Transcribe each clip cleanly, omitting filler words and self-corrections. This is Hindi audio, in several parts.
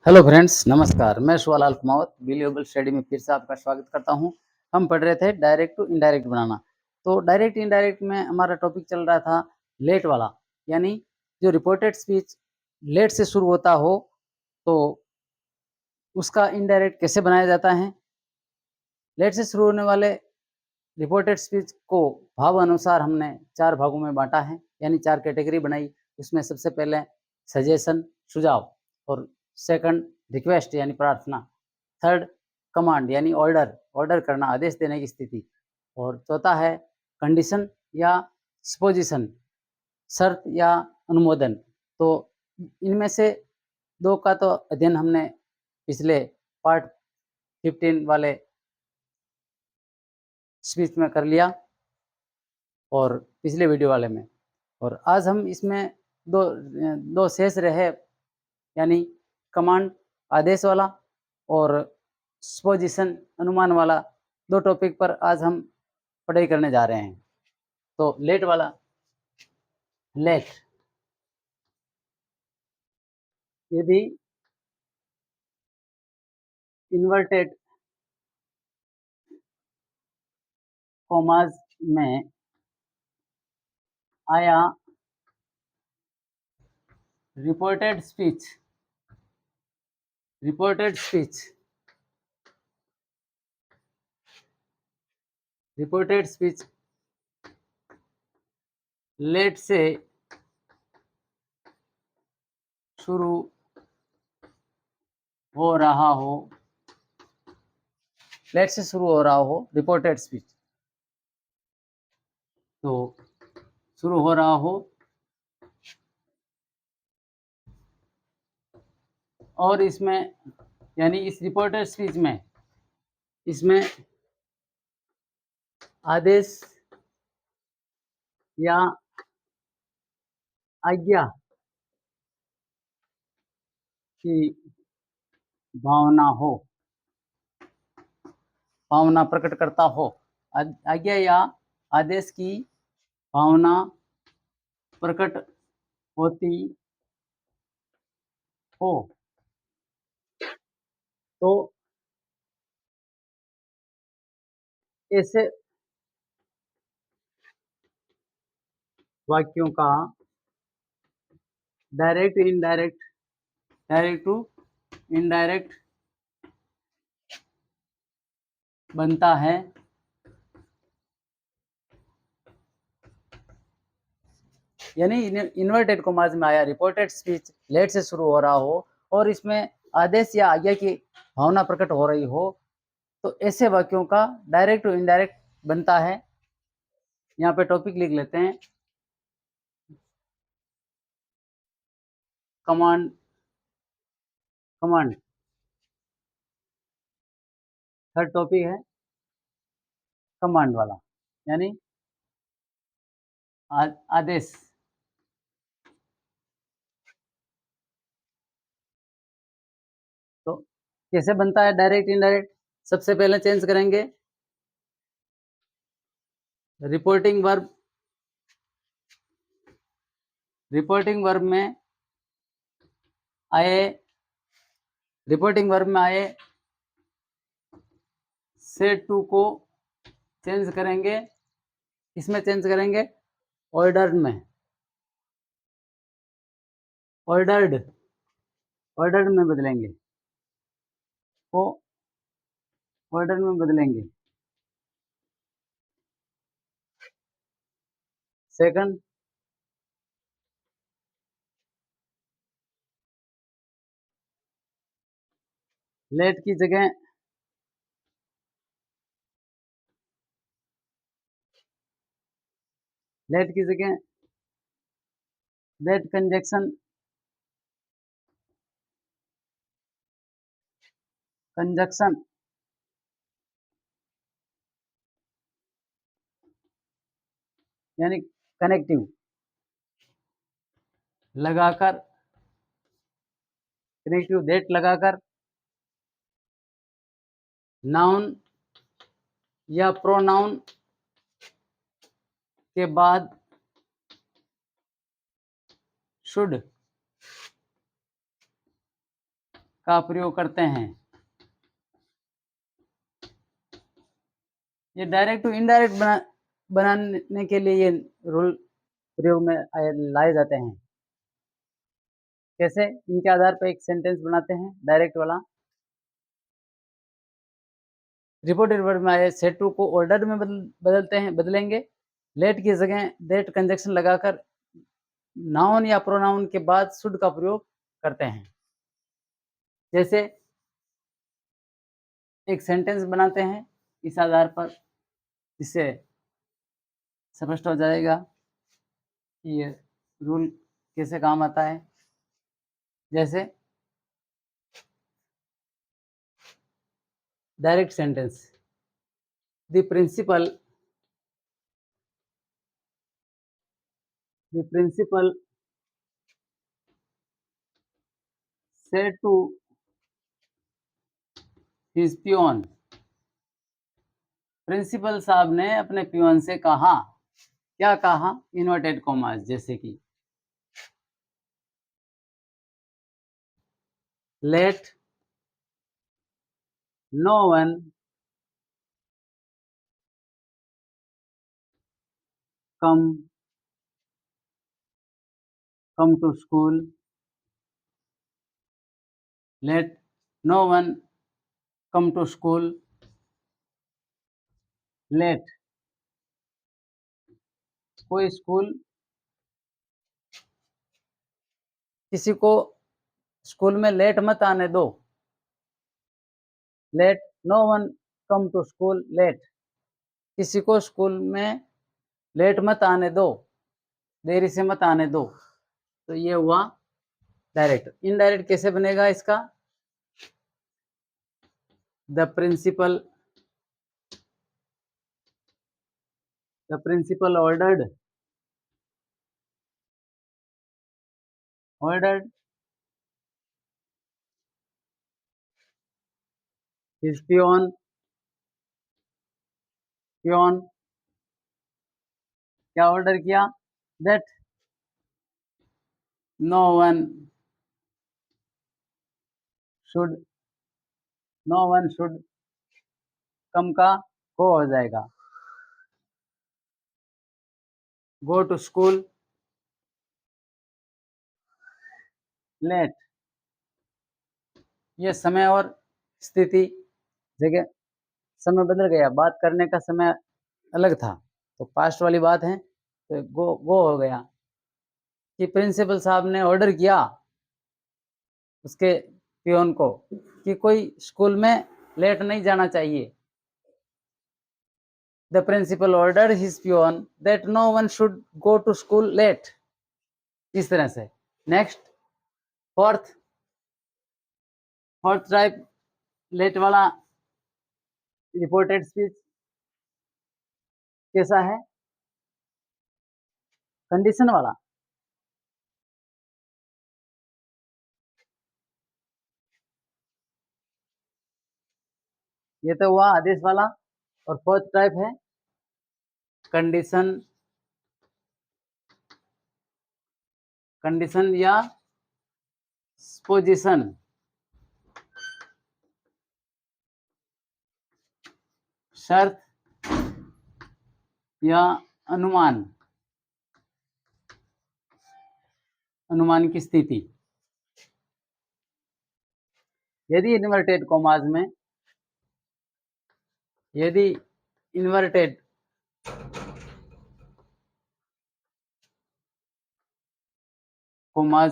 हेलो फ्रेंड्स, नमस्कार। मैं शिवालाल कुमावत बिलियोबल स्टडी में फिर से आपका स्वागत करता हूं। हम पढ़ रहे थे डायरेक्ट टू इनडायरेक्ट बनाना। तो डायरेक्ट इनडायरेक्ट में हमारा टॉपिक चल रहा था लेट वाला, यानी जो रिपोर्टेड स्पीच लेट से शुरू होता हो तो उसका इनडायरेक्ट कैसे बनाया जाता है। लेट से शुरू होने वाले रिपोर्टेड स्पीच को भाव अनुसार हमने 4 भागों में बाँटा है, यानी 4 कैटेगरी बनाई। उसमें सबसे पहले सजेशन सुझाव, और सेकंड रिक्वेस्ट यानी प्रार्थना, थर्ड कमांड यानी ऑर्डर करना, आदेश देने की स्थिति, और चौथा है कंडीशन या सपोजिशन, शर्त या अनुमोदन। तो इनमें से 2 का तो अध्ययन हमने पिछले पार्ट 15 वाले स्पीच में कर लिया और पिछले वीडियो वाले में। और आज हम इसमें दो शेष रहे, यानी कमांड आदेश वाला और सपोजिशन अनुमान वाला। 2 टॉपिक पर आज हम पढ़ाई करने जा रहे हैं। तो लेट वाला, लेट, यदि इन्वर्टेड कॉमास में आया reported speech, reported speech, reported speech let से शुरू हो रहा हो, लेट से शुरू हो रहा हो रिपोर्टेड स्पीच, तो शुरू हो रहा हो और इसमें, यानी इस रिपोर्टेड स्पीच में, इसमें आदेश या आज्ञा की भावना हो, भावना प्रकट करता हो, आज्ञा या आदेश की भावना प्रकट होती हो, तो ऐसे वाक्यों का direct indirect, direct to indirect बनता है, यानी इन्वर्टेड कॉमास में आया रिपोर्टेड स्पीच लेट से शुरू हो रहा हो और इसमें आदेश या आज्ञा की भावना प्रकट हो रही हो, तो ऐसे वाक्यों का डायरेक्ट टू इनडायरेक्ट बनता है। यहाँ पे टॉपिक लिख लेते हैं, कमांड, कमांड। थर्ड टॉपिक है कमांड वाला, यानी आदेश। तो कैसे बनता है डायरेक्ट इनडायरेक्ट? सबसे पहले चेंज करेंगे रिपोर्टिंग वर्ब, रिपोर्टिंग वर्ब में आए, रिपोर्टिंग वर्ब में आए से टू को चेंज करेंगे, इसमें चेंज करेंगे ऑर्डर्ड में, ऑर्डर्ड, ऑर्डर्ड में बदलेंगे, को ऑर्डर में बदलेंगे। सेकंड, लेट की जगह लेट की जगह लेट कंजक्शन, कंजक्शन यानी कनेक्टिव लगाकर, कनेक्टिव दैट लगाकर नाउन या प्रोनाउन के बाद शुड का प्रयोग करते हैं। ये डायरेक्ट टू इनडायरेक्ट बनाने के लिए ये रूल प्रयोग में लाए जाते हैं। कैसे? इनके आधार पर एक सेंटेंस बनाते हैं डायरेक्ट वाला। रिपोर्टेड वर्ड में आए सेट टू को ऑर्डर में बदलेंगे। लेट की जगह डेट कंजक्शन लगाकर नाउन या प्रोनाउन के बाद शुड का प्रयोग करते हैं। जैसे एक सेंटेंस बनाते हैं इस आधार पर, जिससे स्पष्ट हो जाएगा कि ये रूल कैसे काम आता है। जैसे direct sentence, the principal said to his peon, principal साहब ने अपने पियोन से कहा। क्या कहा? इन्वर्टेड कॉमास, जैसे कि let no one come to school, let no one come to school, let कोई स्कूल किसी को स्कूल में लेट मत आने दो। Let no one come to school late, किसी को स्कूल में लेट मत आने दो, देरी से मत आने दो। तो ये हुआ डायरेक्ट। इनडायरेक्ट कैसे बनेगा इसका? The principal ordered his peon क्या ऑर्डर किया? That no one should come का गो हो जाएगा, गो टू स्कूल लेट। ये समय और स्थिति, जगह, समय बदल गया, बात करने का समय अलग था, तो पास्ट वाली बात है, तो गो हो गया कि प्रिंसिपल साहब ने ऑर्डर किया उसके पियोन को कि कोई स्कूल में लेट नहीं जाना चाहिए। The principal order his peon that no one should go to school late. इस तरह से। नेक्स्ट, फोर्थ टाइप लेट वाला रिपोर्टेड स्पीच कैसा है? कंडीशन वाला। ये तो हुआ आदेश वाला। और फोर्थ टाइप है कंडीशन या पोजीशन। शर्त या अनुमान की स्थिति। यदि इन्वर्टेड कॉमास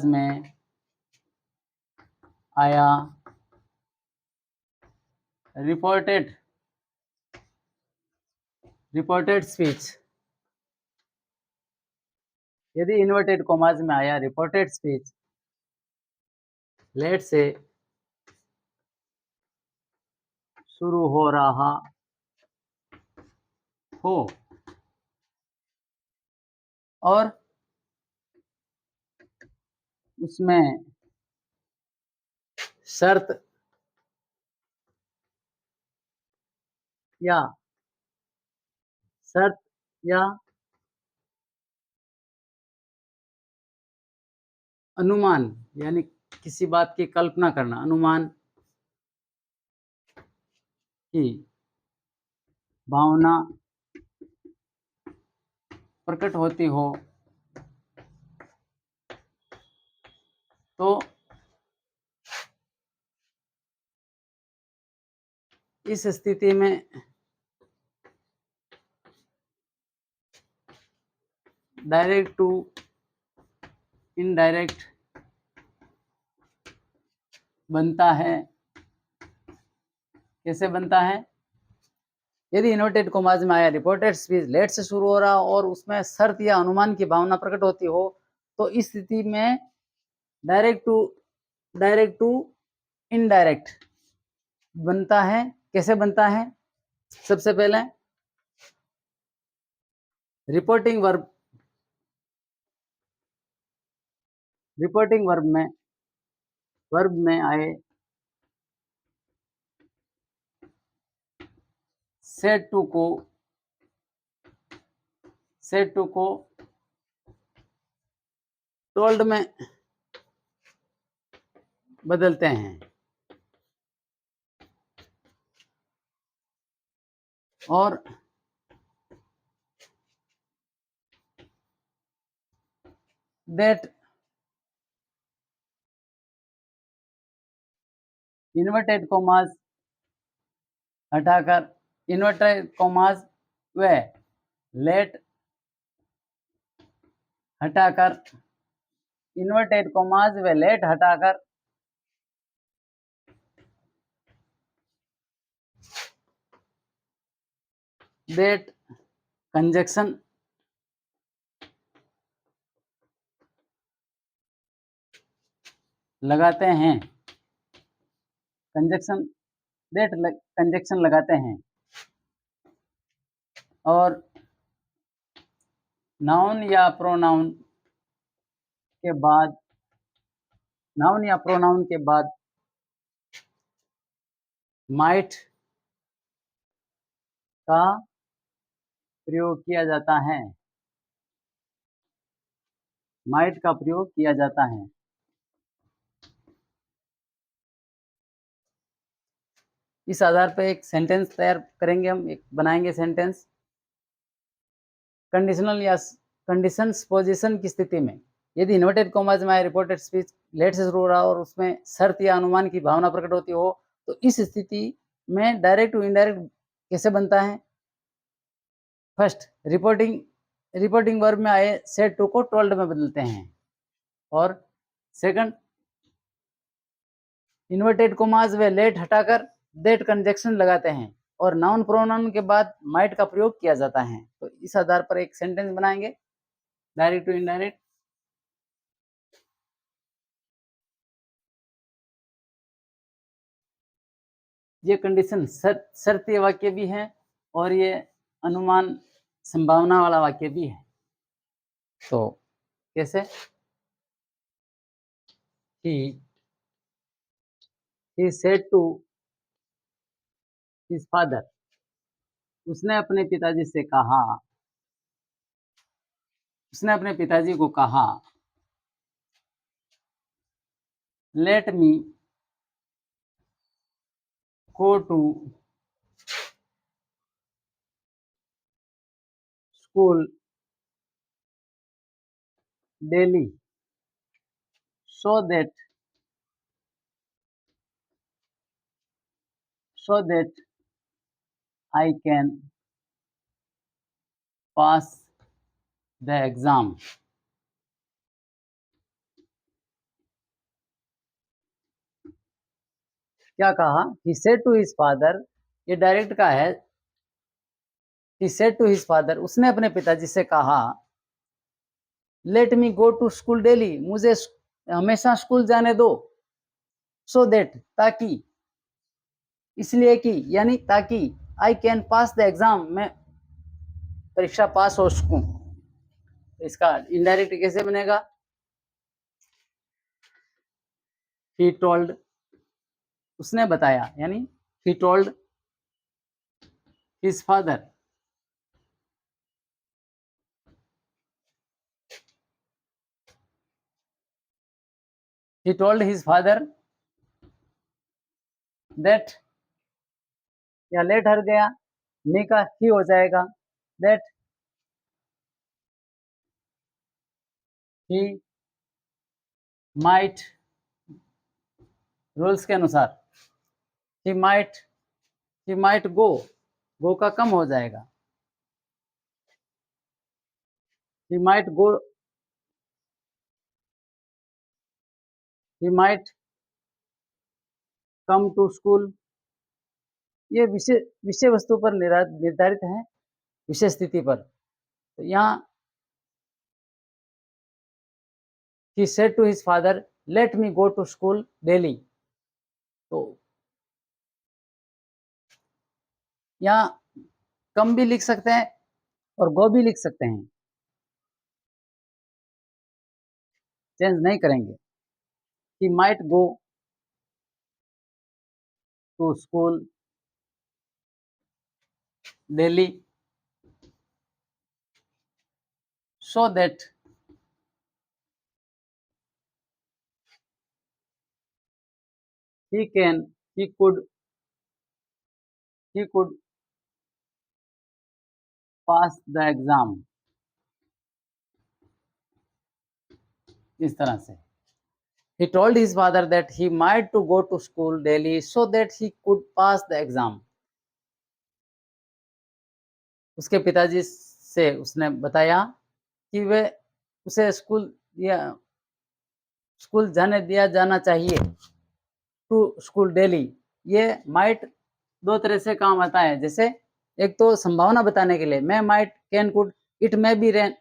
में आया रिपोर्टेड स्पीच, यदि इन्वर्टेड कॉमास में आया रिपोर्टेड स्पीच लेट से शुरू हो रहा हो और उसमें शर्त या अनुमान यानी किसी बात की कल्पना करना, अनुमान की भावना प्रकट होती हो तो इस स्थिति में डायरेक्ट टू इनडायरेक्ट बनता है। कैसे बनता है? यदि इन्वर्टेड कॉमास में आया रिपोर्टेड स्पीच लेट से शुरू हो रहा और उसमें शर्त या अनुमान की भावना प्रकट होती हो तो इस स्थिति में डायरेक्ट टू इनडायरेक्ट बनता है। कैसे बनता है? सबसे पहले रिपोर्टिंग वर्ब में आए सेट टू को टोल्ड में बदलते हैं और दैट इन्वर्टेड कॉमास हटाकर इन्वर्टेड कॉमास व लेट हटाकर इन्वर्टेड कॉमास व लेट हटाकर दैट कंजक्शन लगाते हैं। कंजक्शन लगाते हैं और नाउन या प्रोनाउन के बाद माइट का प्रयोग किया जाता है। माइट का प्रयोग किया जाता है। इस आधार पर एक सेंटेंस तैयार करेंगे, हम एक बनाएंगे सेंटेंस। कंडीशनल या कंडीशंस पोजीशन की स्थिति में यदि इन्वर्टेड कॉमास में रिपोर्टेड स्पीच लेट से शुरू हो रहा और उसमें शर्त या अनुमान की भावना प्रकट होती हो तो इस स्थिति में डायरेक्ट टू इनडायरेक्ट कैसे बनता है? फर्स्ट, रिपोर्टिंग वर्ब में आए सेड टू को टोल्ड में बदलते हैं और सेकंड, इन्वर्टेड कॉमास व लेट हटाकर दैट कंजक्शन लगाते हैं और नाउन प्रोनाउन के बाद माइट का प्रयोग किया जाता है। तो इस आधार पर एक सेंटेंस बनाएंगे डायरेक्ट टू इनडायरेक्ट। ये कंडीशन शर्तीय वाक्य भी है और ये अनुमान संभावना वाला वाक्य भी है। तो कैसे? he said to his father, उसने अपने पिताजी को कहा let me go to school daily so that I can pass the exam। क्या कहा? he said to his father, ये डायरेक्ट का है। he said to his father, उसने अपने पिताजी से कहा let me go to school daily, मुझे हमेशा स्कूल जाने दो। so that, ताकि, इसलिए कि, यानी ताकि I can pass the exam, मैं परीक्षा पास हो सकूं। तो इसका इनडायरेक्ट कैसे बनेगा? he told, उसने बताया, यानी he told his father। he told his father that, या लेट हट गया, मी का ही हो जाएगा, that he might, रूल्स के अनुसार, he might go का कम हो जाएगा, he might come to school, ये विषय वस्तु पर निर्धारित है, विषय स्थिति पर। तो यहाँ he said to his father, let me go to school daily। तो यहाँ कम भी लिख सकते हैं और गो भी लिख सकते हैं, चेंज नहीं करेंगे। he might go to school daily so that he could pass the exam। इस तरह से he told his father that he might to go to school daily so that he could pass the exam। उसके पिताजी से उसने बताया कि वे उसे स्कूल जाने दिया जाना चाहिए, टू स्कूल डेली। ये माइट दो तरह से काम आता है, जैसे एक तो संभावना बताने के लिए, मैं might can could it may be rain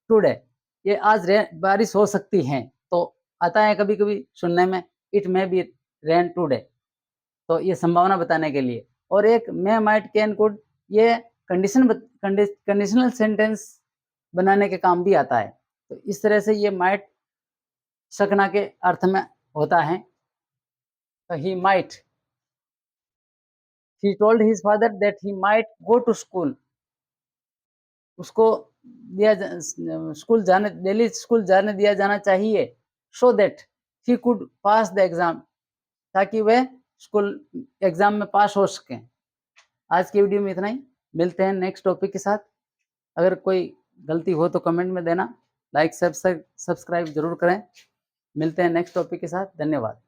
today, ये आज बारिश हो सकती है, तो आता है कभी कभी सुनने में, it may be rain today, तो ये संभावना बताने के लिए। और एक मैं माइट कैन कुड, ये कंडीशनल सेंटेंस बनाने के काम भी आता है। तो इस तरह से ये माइट सकना के अर्थ में होता है। तो he told his father that he might go to school, उसको डेली स्कूल जाने दिया जाना चाहिए, so that he could pass the exam, ताकि वह स्कूल एग्जाम में पास हो सकें। आज की वीडियो में इतना ही, मिलते हैं नेक्स्ट टॉपिक के साथ। अगर कोई गलती हो तो कमेंट में देना, लाइक सब्सक्राइब जरूर करें। मिलते हैं नेक्स्ट टॉपिक के साथ, धन्यवाद।